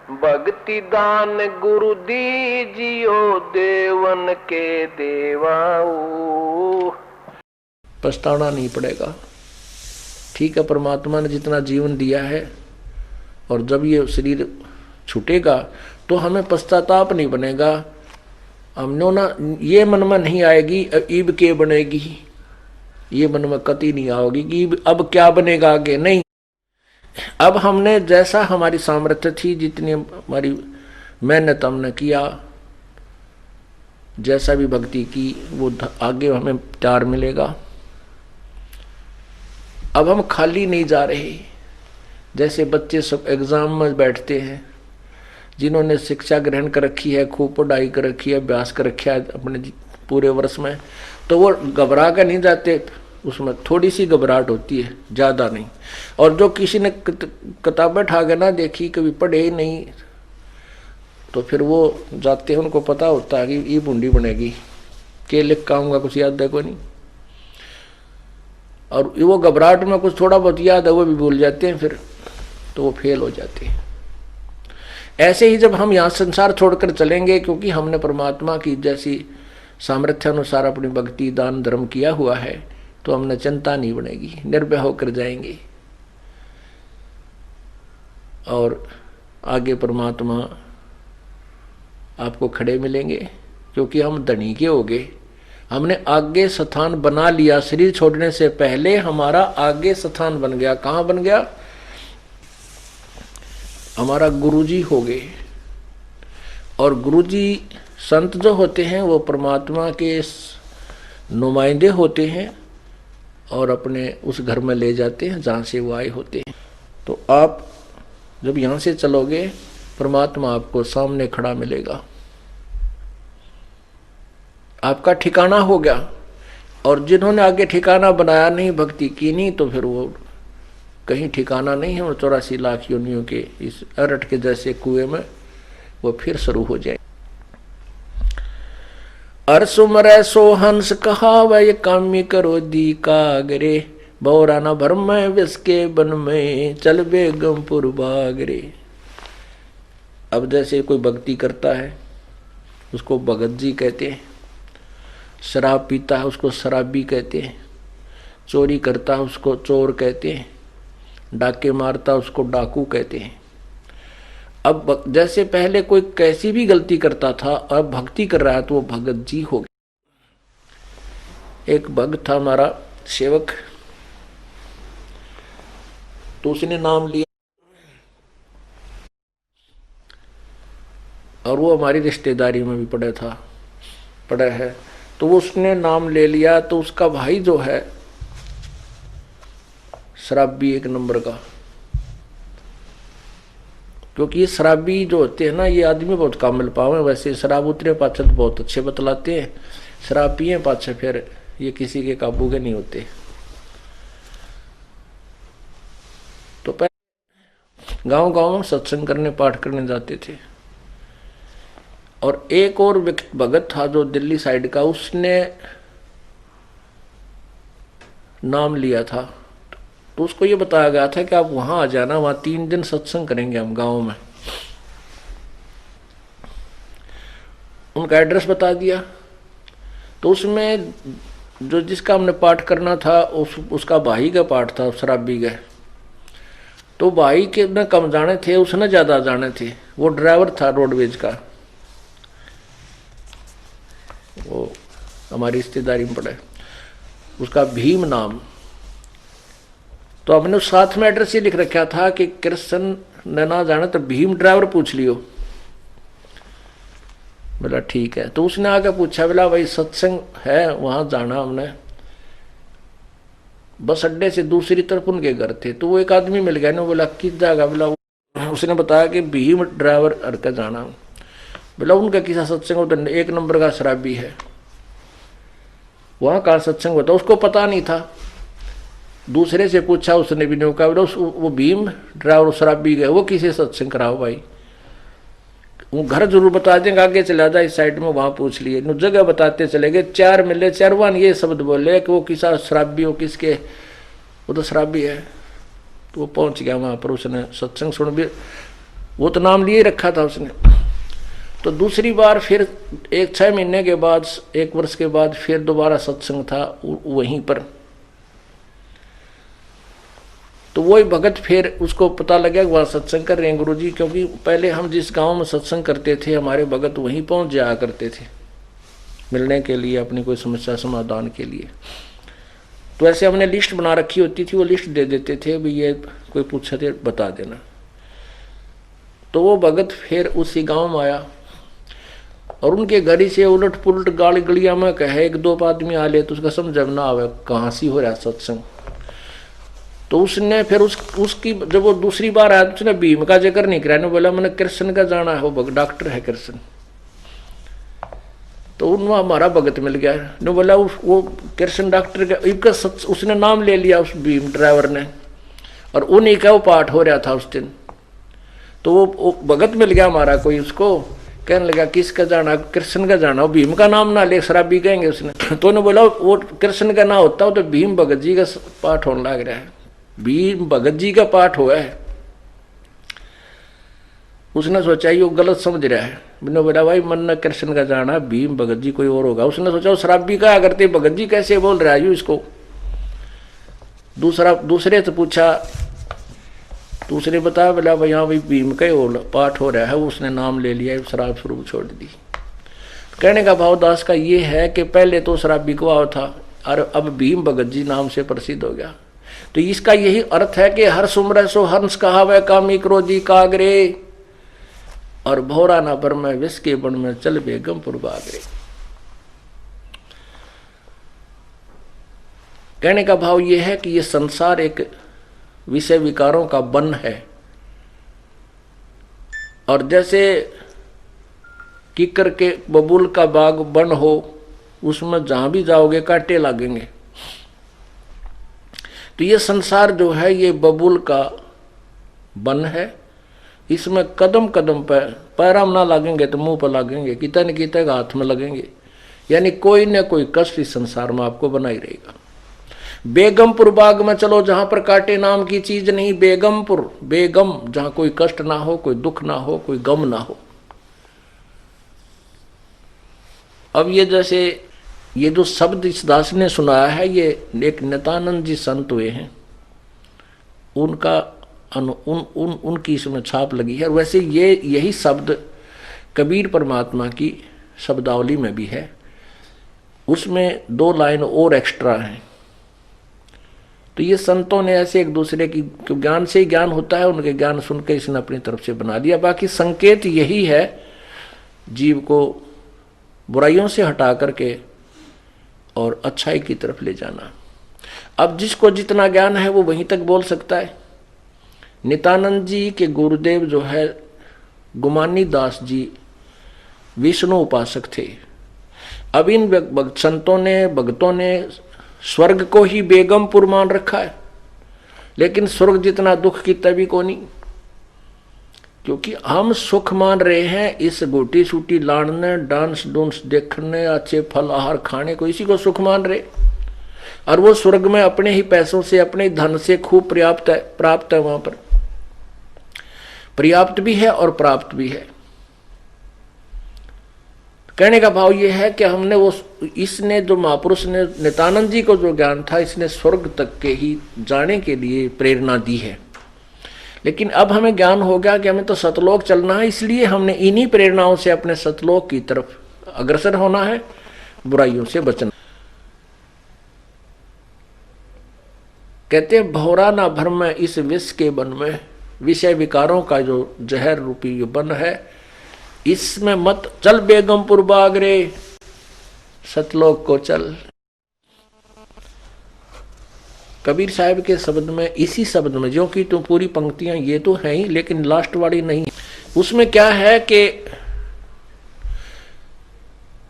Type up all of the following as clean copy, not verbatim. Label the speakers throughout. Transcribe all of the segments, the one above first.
Speaker 1: भक्ति दान गुरु दीजियो देवन के देवाओ। पछताना नहीं पड़ेगा। ठीक है, परमात्मा ने जितना जीवन दिया है और जब ये शरीर छूटेगा तो हमें पश्चाताप नहीं बनेगा। हमने ना ये मन में नहीं आएगी ईब के बनेगी, ये मन में कति नहीं आओगी कि अब क्या बनेगा आगे। नहीं, अब हमने जैसा हमारी सामर्थ्य थी, जितनी हमारी मेहनत हमने किया, जैसा भी भक्ति की, वो आगे हमें प्यार मिलेगा। अब हम खाली नहीं जा रहे। जैसे बच्चे सब एग्जाम में बैठते हैं, जिन्होंने शिक्षा ग्रहण कर रखी है, खूब पढ़ाई कर रखी है, अभ्यास कर रखा है अपने पूरे वर्ष में, तो वो घबरा कर नहीं जाते। उसमें थोड़ी सी घबराहट होती है, ज़्यादा नहीं। और जो किसी ने किताबें उठा के ना देखी, कभी पढ़े ही नहीं, तो फिर वो जाते हैं, उनको पता होता है कि ये बूंदी बनेगी, के लिख का आऊँगा, कुछ याद है को नहीं। और वो घबराहट में कुछ थोड़ा बहुत याद है वो भी भूल जाते हैं, फिर तो वो फेल हो जाते हैं। ऐसे ही जब हम यहाँ संसार छोड़कर चलेंगे, क्योंकि हमने परमात्मा की जैसी सामर्थ्य अनुसार अपनी भक्ति दान धर्म किया हुआ है, तो हमने चिंता नहीं बनेगी, निर्भय होकर जाएंगे। और आगे परमात्मा आपको खड़े मिलेंगे, क्योंकि हम धनी के हो गए। हमने आगे स्थान बना लिया। शरीर छोड़ने से पहले हमारा आगे स्थान बन गया। कहाँ बन गया? हमारा गुरुजी हो गए। और गुरुजी संत जो होते हैं वो परमात्मा के नुमाइंदे होते हैं और अपने उस घर में ले जाते हैं जहाँ से वो आए होते हैं। तो आप जब यहाँ से चलोगे, परमात्मा आपको सामने खड़ा मिलेगा, आपका ठिकाना हो गया। और जिन्होंने आगे ठिकाना बनाया नहीं, भक्ति की नहीं, तो फिर वो कहीं ठिकाना नहीं है। और 84 लाख योनियों के इस अरट के जैसे कुएं में वो फिर शुरू हो जाए। अरसुमरै सो हंस कहावै कामी करो दी कागरे, बौरा न भरम विष के बन में चल बेगमपुर बागरे। अब जैसे कोई भक्ति करता है उसको भगत जी कहते हैं, शराब पीता है उसको शराबी कहते हैं, चोरी करता है उसको चोर कहते हैं, डाके मारता है उसको डाकू कहते हैं। अब जैसे पहले कोई कैसी भी गलती करता था, अब भक्ति कर रहा है तो वो भगत जी हो गया। एक भक्त था हमारा सेवक, तो उसने नाम लिया और वो हमारी रिश्तेदारी में भी पड़ा है, तो वो उसने नाम ले लिया। तो उसका भाई जो है शराबी एक नंबर का, क्योंकि ये शराबी जो होते हैं ना, ये आदमी बहुत कम मिल पावे। वैसे शराब उतरे पाछे तो बहुत अच्छे बतलाते हैं, शराब पिए पाछे फिर ये किसी के काबू के नहीं होते। तो पहले गांव गांव में सत्संग करने पाठ करने जाते थे। और एक और भगत था जो दिल्ली साइड का, उसने नाम लिया था। तो उसको ये बताया गया था कि आप वहां आ जाना, वहां 3 दिन सत्संग करेंगे हम गांव में। उनका एड्रेस बता दिया। तो उसमें जो जिसका हमने पाठ करना था उसका भाई का पाठ था, शराबी का। तो भाई के न कम जाने थे, उसने ज्यादा जाने थे। वो ड्राइवर था रोडवेज का, वो हमारी रिश्तेदारी में पड़ा है, उसका भीम नाम। तो हमने साथ में एड्रेस ये लिख रखा था कि कृष्ण ने ना जाने तो भीम ड्राइवर पूछ लियो। बोला ठीक है। तो उसने आके पूछा, बोला भाई सत्संग है वहां जाना हमने। बस अड्डे से दूसरी तरफ उनके घर थे। तो वो एक आदमी मिल गया ना, बोला किस जगह? बोला उसने बताया कि भीम ड्राइवर अड़का जाना। बोला उनका किसा सत्संग होता? एक नंबर का शराबी है, वहां का सत्संग होता। उसको पता नहीं था, दूसरे से पूछा, उसने भी नहीं कहा। वो भीम ड्राइवर शराबी गए, वो किसे सत्संग कराओ भाई? वो घर जरूर बता देंगे, आगे चला जाए इस साइड में, वहां पूछ लिए। जगह बताते चले गए, 4 मिले, 4 ये शब्द बोले कि वो किसा शराबी हो, किसके? वो तो शराबी है। तो वो पहुंच गया वहां पर, उसने सत्संग सुन भी वो तो नाम लिए रखा था उसने। तो दूसरी बार फिर 6 महीने के बाद, 1 वर्ष के बाद फिर दोबारा सत्संग था वहीं पर। तो वही भगत फिर उसको पता लगा कि वहाँ सत्संग कर रहे हैं गुरुजी, क्योंकि पहले हम जिस गांव में सत्संग करते थे हमारे भगत वहीं पहुंच जाया करते थे मिलने के लिए, अपनी कोई समस्या समाधान के लिए। तो ऐसे हमने लिस्ट बना रखी होती थी, वो लिस्ट दे देते थे भी ये कोई पूछा थे बता देना। तो वो भगत फिर उसी गांव में आया और उनके घर ही से उलट पुलट गाली गलिया में कहे 1-2 आदमी आ ले तो उसका समझ ना आवे कहाँ सी हो रहा सत्संग। तो उसने फिर उसकी जब वो दूसरी बार आया तो उसने भीम का जिक्र नहीं कराया, ने बोला मैंने कृष्ण का जाना है, वो डॉक्टर है कृष्ण। तो उन हमारा भगत मिल गया, ने बोला वो कृष्ण डॉक्टर का उसने नाम ले लिया उस भीम ड्राइवर ने, और उन्हीं का वो पाठ हो रहा था उस दिन। तो वो भगत मिल गया हमारा कोई, उसको कहने लगा किसका जाना, कृष्ण का जाना, वो भीम का नाम ना ले शराबी कहेंगे उसने। तो उन्होंने बोला वो कृष्ण का ना होता हो तो भीम भगत जी का पाठ होने लग रहा है, भीम भगत जी का पाठ हुआ है। उसने सोचा ये गलत समझ रहा है, मैंने बोला भाई मन न कृष्ण का जाना, भीम भगत जी कोई और होगा। उसने सोचा वो शराबी का करते भगत जी कैसे बोल रहा है इसको। दूसरे से पूछा, दूसरे बताया, बोला भाई हाँ भाई भीम का ही पाठ हो रहा है, उसने नाम ले लिया, शराब शुरू छोड़ दी। कहने का भाव दास का ये है कि पहले तो शराबी को था और अब भीम भगत जी नाम से प्रसिद्ध हो गया। तो इसका यही अर्थ है कि हर सुमर सो हंस कहावे कामी क्रोधी कागरे, और भौरा ना भर में विष के बन में चल बेगमपुर बागरे। कहने का भाव यह है कि यह संसार एक विषय विकारों का वन है, और जैसे किकर के बबूल का बाग वन हो, उसमें जहां भी जाओगे कांटे लगेंगे। तो ये संसार जो है ये बबूल का वन है, इसमें कदम कदम पर पैरां ना लगेंगे तो मुंह पर लगेंगे, कितना न कितना हाथ में लगेंगे, यानी कोई न कोई कष्ट इस संसार में आपको बना ही रहेगा। बेगमपुर बाग में चलो जहां पर कांटे नाम की चीज नहीं, बेगमपुर, बेगम जहां कोई कष्ट ना हो, कोई दुख ना हो, कोई गम ना हो। अब ये जैसे ये जो शब्द इस दास ने सुनाया है, ये एक नित्यानंद जी संत हुए हैं, उनका उनकी इसमें छाप लगी है। वैसे ये यही शब्द कबीर परमात्मा की शब्दावली में भी है, उसमें 2 लाइन और एक्स्ट्रा हैं। तो ये संतों ने ऐसे एक दूसरे की ज्ञान से ही ज्ञान होता है, उनके ज्ञान सुन के इसने अपनी तरफ से बना दिया। बाकी संकेत यही है जीव को बुराइयों से हटा करके और अच्छाई की तरफ ले जाना। अब जिसको जितना ज्ञान है वो वहीं तक बोल सकता है। नित्यानंद जी के गुरुदेव जो है गुमानी दास जी विष्णु उपासक थे। अब इन संतों ने भक्तों ने स्वर्ग को ही बेगमपुर मान रखा है, लेकिन स्वर्ग जितना दुख की तभी को नहीं, क्योंकि हम सुख मान रहे हैं इस गोटी सूटी लाड़ने, डांस डूंस देखने, अच्छे फल आहार खाने को, इसी को सुख मान रहे। और वो स्वर्ग में अपने ही पैसों से, अपने ही धन से खूब प्राप्त है, वहां पर पर्याप्त भी है और प्राप्त भी है। कहने का भाव यह है कि हमने वो इसने जो महापुरुष ने नित्यानंद जी को जो ज्ञान था, इसने स्वर्ग तक के ही जाने के लिए प्रेरणा दी है। लेकिन अब हमें ज्ञान हो गया कि हमें तो सतलोक चलना है, इसलिए हमने इन्हीं प्रेरणाओं से अपने सतलोक की तरफ अग्रसर होना है, बुराइयों से बचना। कहते हैं भौरा ना भर में इस विष के बन में, विषय विकारों का जो जहर रूपी बन है, इसमें मत चल बेगमपुर बागरे, सतलोक को चल। कबीर साहब के शब्द में, इसी शब्द में, जो कि तो पूरी पंक्तियां ये तो हैं ही, लेकिन लास्ट वाली नहीं, उसमें क्या है कि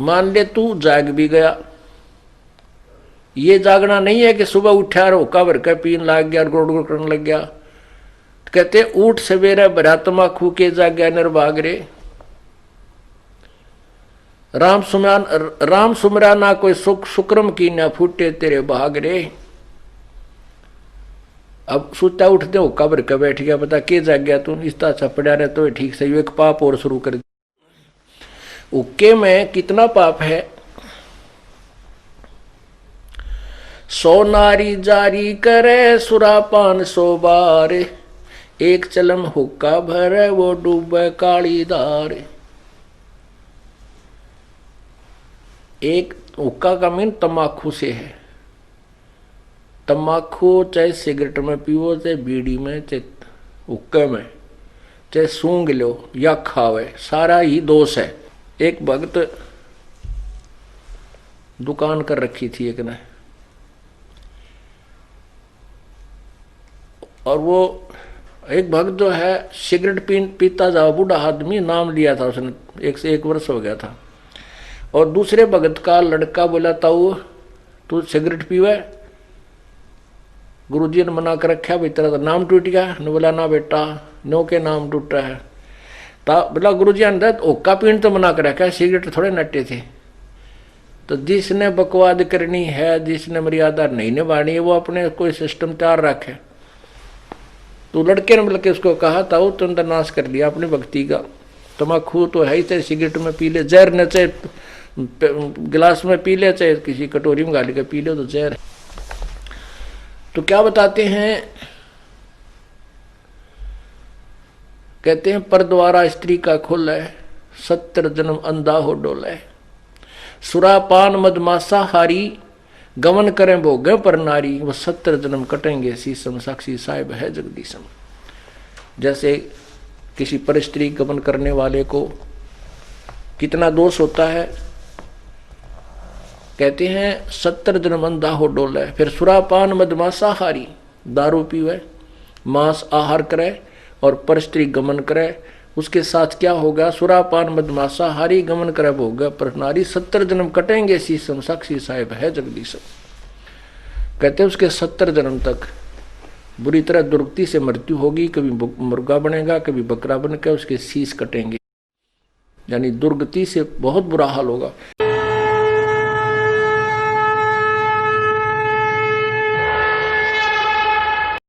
Speaker 1: मान ले तू जाग भी गया, ये जागना नहीं है कि सुबह उठा और हुक्का भर के पीन लग गया और गुड़ गुड़ करने लग गया। कहते ऊठ सवेरे भरात्मा खू के जाग्या निर्भागरे, राम सुमरा ना कोई सुख सुक्रम की ना फूटे तेरे भागरे। अब सोचता उठते हो कब्र का बैठ गया, बता के जाग गया तू, इस तरह छपड़ा रहे तो ठीक सही, एक पाप और शुरू कर दिया। उक्के में कितना पाप है। सो नारी जारी करे सुरापान 100 बार, एक चलम हुक्का भरे वो डूबे काली धार। एक हुक्का का मीन तम्बाकू से है। तम्बाकू चाहे सिगरेट में पीवो, चाहे बीड़ी में, चाहे हुक्के में, चाहे सूंघ लो या खावे, सारा ही दोष है। एक भक्त दुकान कर रखी थी एक ने, और वो एक भक्त जो है सिगरेट पीता जा, बूढ़ा आदमी, नाम लिया था उसने, 1 से 1 वर्ष हो गया था। और दूसरे भगत का लड़का बोला ताऊ तू सिगरेट पीवे, गुरुजी ने मना कर रखा, भाई तेरा तो नाम टूट गया। ने बोला ना बेटा, नो के नाम टूटा है। बोला गुरुजी ने ओका पीन तो मना कर रखा, सिगरेट थोड़े नटे थे। तो जिसने बकवाद करनी है, जिसने मर्यादा नहीं निभानी है, वो अपने कोई सिस्टम तैयार रखे। तो लड़के ने बल्कि उसको कहा ताऊ तुम तो नाश कर लिया अपनी भक्ति का, तम्बाकू तो है ही, चाहे सिगरेट में पी ले, जहर न चाहे गिलास में पी ले, चाहे किसी कटोरी में गाली के पी ले, तो जहर है। तो क्या बताते हैं, कहते हैं पर द्वारा स्त्री का खुले, 70 जन्म अंधा हो डोले। सुरापान मदमासा हारी, गमन करें भोगे पर नारी, वो 70 जन्म कटेंगे शीशम, साक्षी साहिब है जगदीशम। जैसे किसी पर स्त्री गमन करने वाले को कितना दोष होता है, कहते हैं 70 जन्म अंधा हो डोले। फिर सुरापान मदमासा हारी, दारू पीवे, मांस आहार करे और पर स्त्री गमन करे, उसके साथ क्या होगा, सुरापान मदमासा हारी, गमन करे भोग पर नारी, 70 जन्म कटेंगे शीशम, साक्षी साहिब है जगदीशम। कहते हैं उसके 70 जन्म तक बुरी तरह दुर्गति से मृत्यु होगी, कभी मुर्गा बनेगा, कभी बकरा बनकर उसके शीश कटेंगे, यानी दुर्गति से बहुत बुरा हाल होगा।